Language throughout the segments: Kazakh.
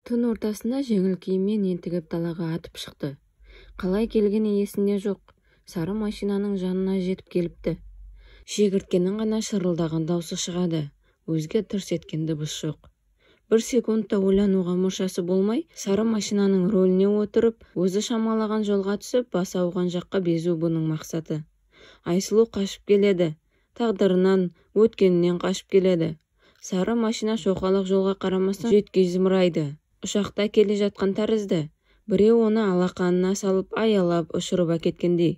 Түн ортасында жеңіл киіммен ентігіп далаға атып шықты. Қалай келгені есінде жоқ. Сары машинаның жанына жетіп келіпті. Шегірткенің ғана шырылдаған даусы шығады. Өзге тырс еткен дыбыс жоқ. Бір секундта ойлануға мұршасы болмай, сары машинаның рөліне отырып, өзі шамалаған жолға түсіп, басы ауған жаққа безу бұның мақсаты. Айсұлу қашып келеді. Тағдырынан, өткенінен қашып келеді. Сары машина шоқалық жолға қарамастан жеткей зымырайды. Ұшақта келе жатқан тәрізді. Біреу оны алақанына салып аялап ұшырып әкеткендей.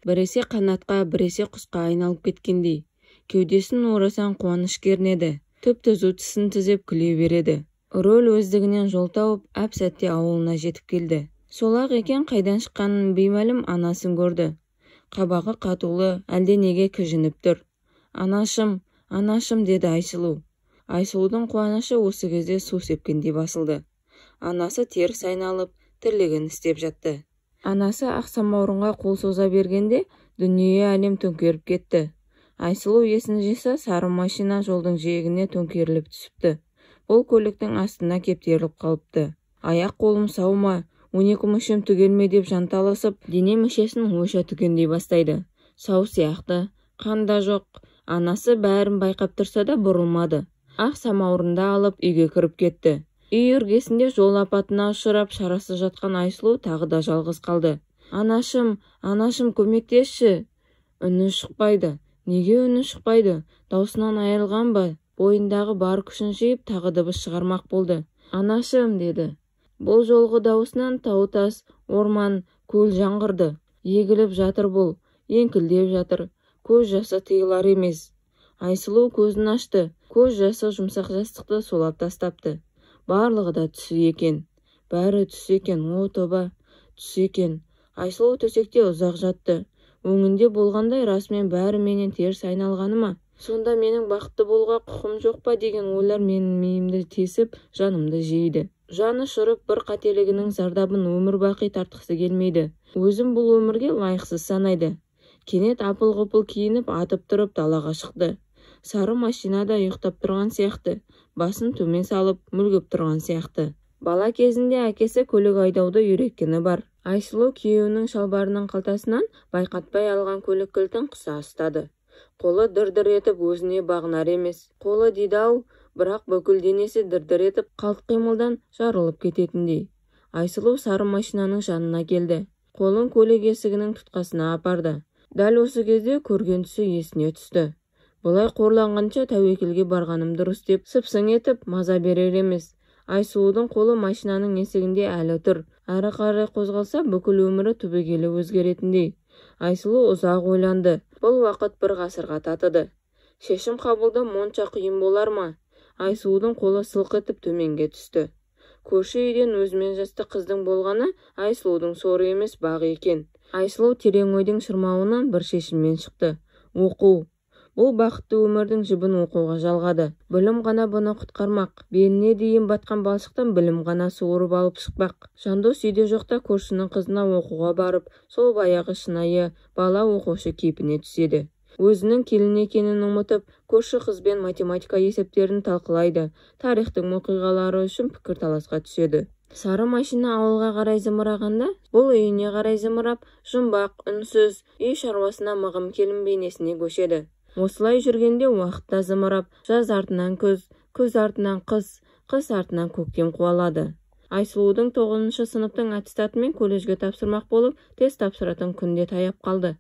Біресе қанатқа, біресе құсқа айналып кеткендей. Кеудесін орасан қуаныш кернеді. Түп-түзу тісін тізеп күле береді. Рөл өздігінен жол тауып, әп-сәтте ауылына жетіп келді. Сол-ақ екен, қайдан шыққанын беймәлім анасын көрді. Қабағы қатулы, әлденеге кіжініп тұр. Анашым, анашым, деді Айсұлу. Айсұлудың қуанышы осы кезде су сепкендей басылды. Анасы теріс айналып, тірлігін істеп жатты. Анасы ақ самаурынға қол соза бергенде, дүние әлем төңкеріп кетті. Айсұлу есін жиса, сары машина жолдың жиегіне төңкеріліп түсіпті. Бұл көліктің астына кептіріліп қалыпты. Аяқ қолым сау ма, 12 мүшем түгел ме деп жанталасып, дене мүшесін ойша түгендей бастайды. Сау сияқты, қанда жоқ. Анасы бәрін байқап тұрса да бұрылмады. Ақ самаурында алып үйге кіріп кетті. Үй іргесінде жол апатына ұшырап шарасыз жатқан Айсұлу тағы да жалғыз қалды. Анашым, анашым, көмектесші. Үні шықпайды. Неге үні шықпайды? Даусынан айырылған ба? Бойындағы бар күшін жиып тағы дыбыс шығармақ болды. Анашым, деді. Бұл жолғы даусынан тау-тас, орман, көл жаңғырды. Егіліп жатыр бұл, еңкілдеп жатыр. Көз жасы тыйылар емес. Айсұлу көзін ашты. Көз жасы жұмсақ жастықты солап тастапты. Барлығы да түсі екен. Бәрі түсі екен, о тоба, түсі екен. Айсұлу төсекте ұзақ жатты. Өңінде болғандай расымен бәрі менен теріс айналғаны ма? Сонда менің бақытты болуға құқым жоқ па деген ойлар менің миымды тесіп, жанымды жейді. Жаны шырып бір қателігінің зардабын өмір бақи тартқысы келмейді. Өзім бұл өмірге лайықсыз санайды. Кенет апыл-ғұпыл киініп атып тұрып далаға шықты. Сары машинада ұйықтап тұрған сияқты, басын төмен салып мүлгіп тұрған сияқты. Бала кезінде әкесі көлік айдауды үйреткені бар. Айсұлу күйеуінің шалбарының қалтасынан байқатпай алған көлік кілтін қыса ұстады. Қолы дір-дір етіп өзіне бағынар емес. Қолы дейді-ау, бірақ бүкіл денесі дір-дір етіп қалт қимылдан жарылып кететіндей. Айсұлу сары машинаның жанына келді. Қолын көлік есігінің тұтқасына апарды. Дәл осы кезде көрген түсі есіне түсті. Бұлай қорланғанша тәуекелге барғаным дұрыс деп сыпсың етіп маза берер емес. Айсұлудың қолы машинаның есігінде әлі тұр. Әрі қарай қозғалса бүкіл өмірі түбегейлі өзгеретіндей. Айсұлу ұзақ ойланды. Бұл уақыт бір ғасырға татыды. Шешім қабылдау монша қиын болар ма? Айсұлудың қолы сылқ етіп төменге түсті. Көрші үйден өзімен жасты қыздың болғаны Айсұлудың соры емес бағы екен. Айсұлу терең ойдың шырмауынан бір шешіммен шықты. Оқу. Бұл бақытты өмірдің жібін оқуға жалғады. Білім ғана бұны құтқармақ. Беліне дейін батқан балшықтан білім ғана суырып алып шықпақ. Жандос үйде жоқта көршінің қызына оқуға барып, сол баяғы шынайы бала оқушы кейпіне түседі. Өзінің келін екенін ұмытып, көрші қызбен математика есептерін талқылайды. Тарихтың оқиғалары үшін пікірталасқа түседі. Сары машина ауылға қарай зымырағанда, бұл үйіне қарай зымырап, жұмбақ, үнсіз, үй шаруасына мығым келін бейнесіне көшеді. Осылай жүргенде уақытта зымырап, жаз артынан күз, күз артынан қыс, қыс артынан көктем қуалады. Айсұлудың 9-шы сыныптың аттестатымен колледжге тапсырмақ болып, тест тапсыратын күнде таяп қалды.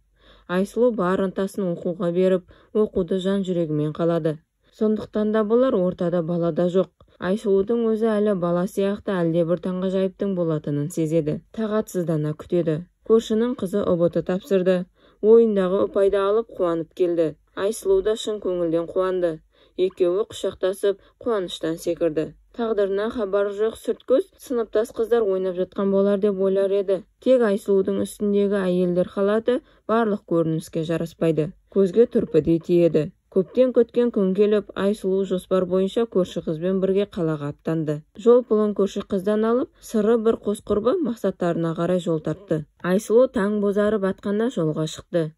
Айсұлу бар ынтасын оқуға беріп, оқуды жан жүрегімен қалады. Сондықтан да болар ортада балада жоқ. Айсұлудың өзі әлі бала сияқты әлде бір таңғажайыптың болатынын сезеді. Тағатсыздана күтеді. Көршінің қызы ұбт тапсырды. Ойындағы ұпайды алып қуанып келді. Айсұлу да шын көңілден қуанды. Екеуі құшақтасып, қуаныштан секірді. Тағдырынан хабары жоқ сырт-көз сыныптас қыздар ойнап жатқан болар деп ойлар еді. Тек Айсұлудың үстіндегі әйелдер халаты барлық көрініске жараспайды. Көзге түрпідей тиеді. Көптен көткен күн келіп, Айсұлу жоспар бойынша көрші қызбен бірге қалаға аттанды. Жол пұлын көрші қыздан алып, сыры бір қос құрбы мақсаттарына қарай жол тартты. Айсұлу таң бозарып атқанда жолға шықты.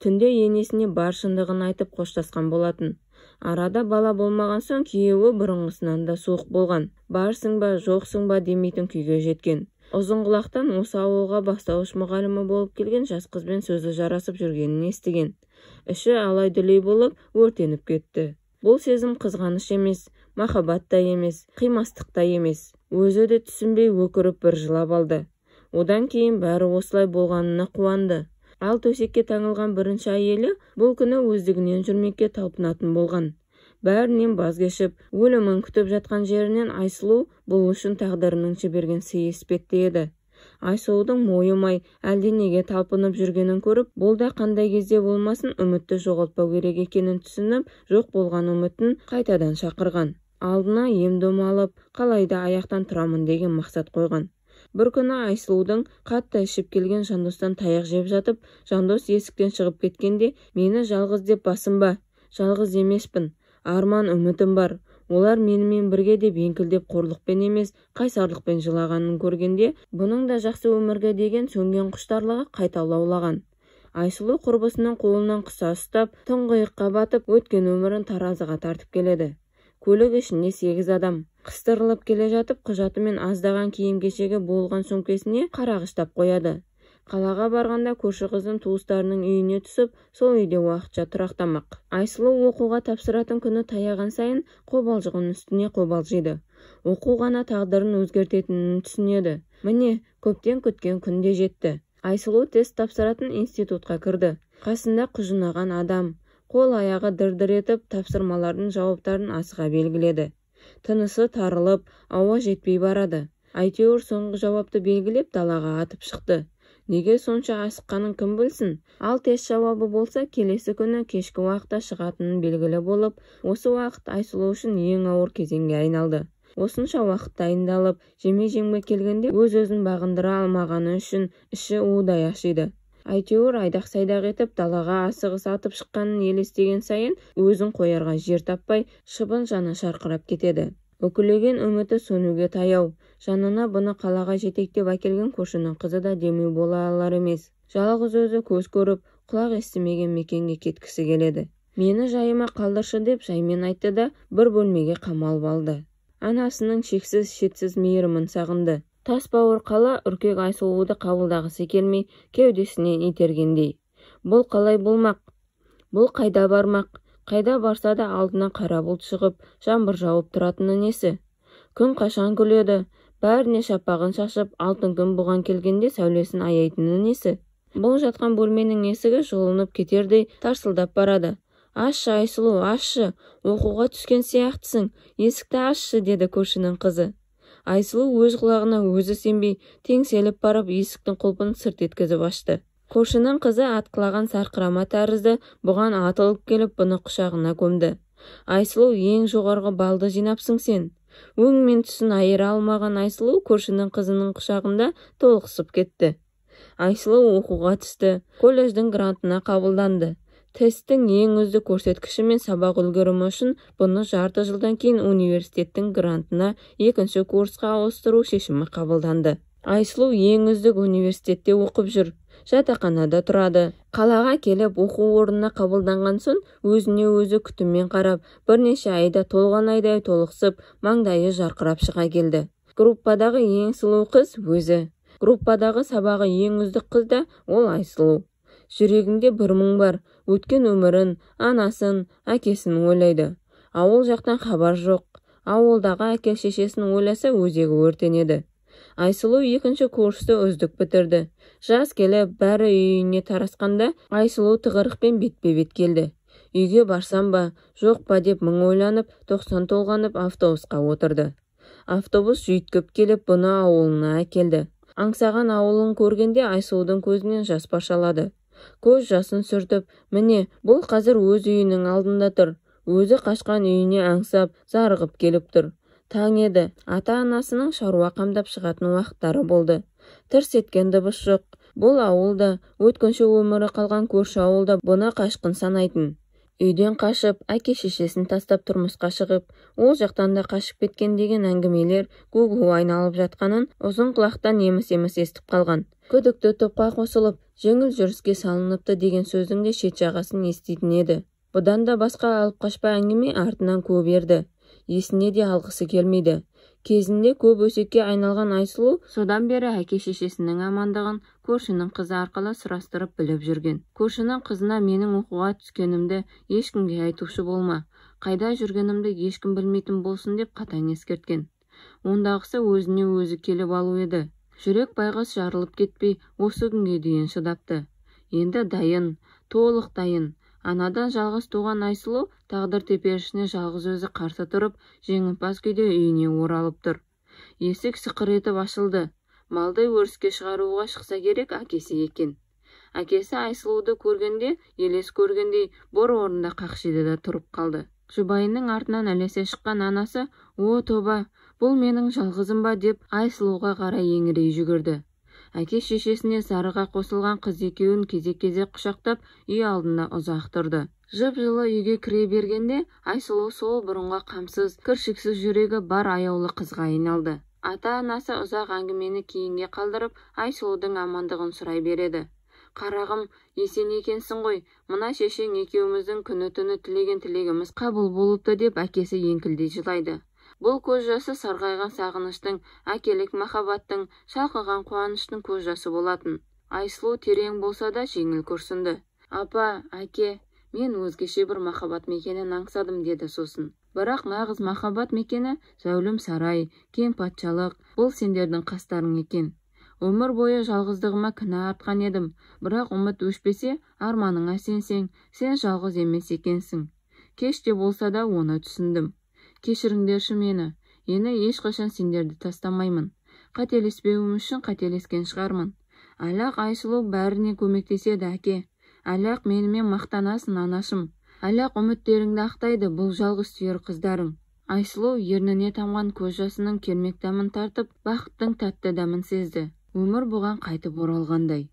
Түнде енесіне бар шындығын айтып қоштасқан болатын. Арада бала болмаған соң күйеуі бұрынғысынан да суық болған. Барсың ба, жоқсың ба демейтін күйге жеткен. Ұзынқұлақтан осы ауылға бастауыш мұғалімі болып келген жас қызбен сөзі жарасып жүргенін естіген. Іші алай-дүлей болып өртеніп кетті. Бұл сезім қызғаныш емес, махаббат та емес, қимастық та емес. Өзі де түсінбей өкіріп бір жылап алды. Одан кейін бәрі осылай болғанына қуанды. Ал төсекке таңылған бірінші әйелі бұл күні өздігінен жүрмекке талпынатын болған. Бәрінен баз кешіп, өлімін күтіп жатқан жерінен Айсұлу бұл үшін тағдырының жіберген сый іспетті еді. Айсұлудың мойымай әлденеге талпынып жүргенін көріп, бұл да қандай кезде болмасын үмітті жоғалтпау керек екенін түсініп, жоқ болған үмітін қайтадан шақырған. Алдына ем-дом алып, қалайда аяқтан тұрамын деген мақсат қойған. Бір күні Айсұлудың қатты ішіп келген Жандостан таяқ жеп жатып, Жандос есіктен шығып кеткенде, мені жалғыз деп басым ба? Жалғыз емеспін. Арман, үмітім бар. Олар менімен бірге деп еңкілдеп қорлықпен емес, қайсарлықпен жылағанын көргенде, бұның да жақсы өмірге деген сөнген құштарлығы қайта лаулаған. Айсұлу құрбысының қолынан қыса ұстап, тұңғиыққа батып, өткен өмірін таразыға тартып келеді. Көлік ішінде 8 адам. Қыстырылып келе жатып, құжаты мен аздаған киім-кешегі болған сөмкесіне қарағыштап қояды. Қалаға барғанда көрші қыздың туыстарының үйіне түсіп, сол үйде уақытша тұрақтамақ. Айсұлу оқуға тапсыратын күні таяған сайын қобалжығын үстіне қобалжиды. Оқу ғана тағдырын өзгертетінін түсінеді. Міне, көптен күткен күн де жетті. Айсұлу тест тапсыратын институтқа кірді. Қасында құжынаған адам. Қол-аяғы дір-дір етіп, тапсырмалардың жауаптарын асыға белгіледі. Тынысы тарылып, ауа жетпей барады. Әйтеуір соңғы жауапты белгілеп далаға атып шықты. Неге сонша асыққанын кім білсін? Ал тест жауабы болса, келесі күні кешкі уақытта шығатынын белгілі болып, осы уақыт Айсұлу үшін ең ауыр кезеңге айналды. Осынша уақыт дайындалып, жеме-жемге келгенде өз-өзін бағындыра алмағаны үшін іші удай ашиды. Әйтеуір айдақ-сайдақ етіп далаға асығыс атып шыққанын елестеген сайын өзін қоярға жер таппай, шыбын жаны шарқырап кетеді. Үкілеген үміті сөнуге таяу. Жанына бұны қалаға жетектеп әкелген көршінің қызы да демеу бола алар емес. Жалғыз өзі көз көріп, құлақ естімеген мекенге кеткісі келеді. Мені жайыма қалдыршы деп жаймен айтты да бір бөлмеге қамалып алды. Анасының шексіз шетсіз мейірімін сағынды. Тас бауыр қала үркек Айсұлуды қабылдағысы келмей, кеудесінен itергендей. Бұл қалай болмақ? Бұл қайда бармақ? Қайда барса да алдына қара бұлт шығып, жаңбыр жауып тұратыны несі? Күн қашан күледі? Бәріне шапағын шашып, алтын күн бұған келгенде сәулесін аяйтыны несі? Бұл жатқан бөлменің есігі жұлынып кетердей тарсылдап барады. Ашшы, Айсұлу, ашшы, оқуға түскен сияқтысың, есікті ашшы, деді көршінің қызы. Айсұлу өз құлағына өзі сенбей, теңселіп барып есіктің құлпын сырт еткізіп ашты. Көршінің қызы атқылаған сарқырама тәрізді бұған атылып келіп бұны құшағына көмді. Айсұлу, ең жоғарғы балды жинапсың сен. Өң мен түсін айыра алмаған Айсұлу көршінің қызының құшағында толықсып кетті. Айсұлу оқуға түсті, колледждің грантына қабылданды. Тесттің ең үздік көрсеткіші мен сабақ үлгерімі үшін бұны жарты жылдан кейін университеттің грантына екінші курсқа ауыстыру шешімі қабылданды. Айсұлу ең үздік университетте оқып жүр. Жатақханада тұрады. Қалаға келіп оқу орнына қабылданған соң өзіне өзі күтіммен қарап, бірнеше айда толған айдай толықсып, маңдайы жарқырап шыға келді. Группадағы ең сұлу қыз өзі. Группадағы сабағы ең үздік қыз да ол Айсұлу. Жүрегінде бір мұң бар. Өткен өмірін, анасын, әкесін ойлайды. Ауыл жақтан хабар жоқ. Ауылдағы әке-шешесін ойласа өзегі өртенеді. Айсұлу екінші курсты үздік бітірді. Жаз келіп, бәрі үйіне тарасқанда, Айсұлу тығырықпен бетпе-бет келді. Үйге барсам ба, жоқ па деп мың ойланып, 90 толғанып автобусқа отырды. Автобус жүйткіп келіп, бұны ауылына әкелді. Аңсаған ауылын көргенде Айсұлудың көзінен жас пашалады. Көз жасын сүртіп, міне, бұл қазір өз үйінің алдында тұр. Өзі қашқан үйіне аңсап, зарығып келіп тұр. Таң еді, ата-анасының шаруа қамдап шығатын уақыттары болды. Тырс еткен дыбыс жоқ. Бұл ауылда, өткінші өмірі қалған көрші ауылда бұны қашқын санайтын. Үйден қашып, әке-шешесін тастап тұрмысқа шығып, ол жақтан да қашып кеткен деген әңгімелер гу-гу айналып жатқанын ұзын құлақтан еміс-еміс естіп қалған. Күдікті топқа қосылып, жеңіл жүріске салыныпты деген сөздің де шет жағасын еститін еді. Бұдан да басқа алып қашпа әңгіме артынан көп ерді. Есіне де алғысы келмейді. Кезінде көп өсекке айналған Айсұлу содан бері әке-шешесінің амандығын көршінің қызы арқылы сұрастырып біліп жүрген. Көршінің қызына менің оқуға түскенімді ешкімге айтушы болма, қайда жүргенімді ешкім білмейтін болсын деп қатаң ескерткен. Ондағысы өзіне өзі келіп алу еді. Жүрек байғұс жарылып кетпей осы күнге дейін шыдапты. Енді дайын, толық дайын. Анадан жалғыз туған Айсұлу тағдыр теперішіне жалғыз өзі қарсы тұрып, жеңімпаз күйде үйіне оралып тұр. Есік сықыр етіп ашылды. Малды өріске шығаруға шықса керек әкесі екен. Әкесі Айсұлуды көргенде, елес көргендей бір орында қақшиды да тұрып қалды. Жұбайының артынан ілесе шыққан анасы, «О, тоба, бұл менің жалғызым ба?» деп Айсұлуға қарай еңірей жүгірді. Әке-шешесіне Сарыға қосылған қыз екеуін кезек-кезек құшақтап үй алдында ұзақ тұрды. Жып-жылы үйге кіре бергенде Айсұлу сол бұрынғы қамсыз, кіршіксіз жүрегі бар аяулы қызға айналды. Ата-анасы ұзақ әңгімені кейінге қалдырып, Айсұлудың амандығын сұрай береді. «Қарағым, есен екенсің ғой, мына шешең екеуміздің күні-түні тілеген тілегіміз қабыл болыпты» деп әкесі еңкілдей жылайды. Бұл көз жасы сарғайған сағыныштың, әкелік махаббаттың, шалқыған қуаныштың көз жасы болатын. Айсұлу терең болса да жеңіл күрсінді. «Апа, әке, мен өзгеше бір махаббат мекенін аңсадым» деді сосын. Бірақ нағыз махаббат мекені зәулім сарай, кең патшалық, бұл сендердің қастарың екен. Өмір бойы жалғыздығыма кінә артқан едім, бірақ үміт өшпесе, арманыңа сенсең, сен жалғыз емес екенсің. Кеш те болса да оны түсіндім. Кешіріңдерші мені, енді ешқашан сендерді тастамаймын. Қателеспеуім үшін қателескен шығармын. Әлі-ақ Айсұлу бәріне көмектеседі әке. Әлі-ақ менімен мақтанасың анашым. Әлі-ақ үміттеріңді ақтайды бұл жалғыз сүйер қыздарың. Айсұлу ерніне тамған көз жасының кермек дәмін тартып, бақыттың тәтті дәмін сезді. Өмір бұған қайтып оралғандай.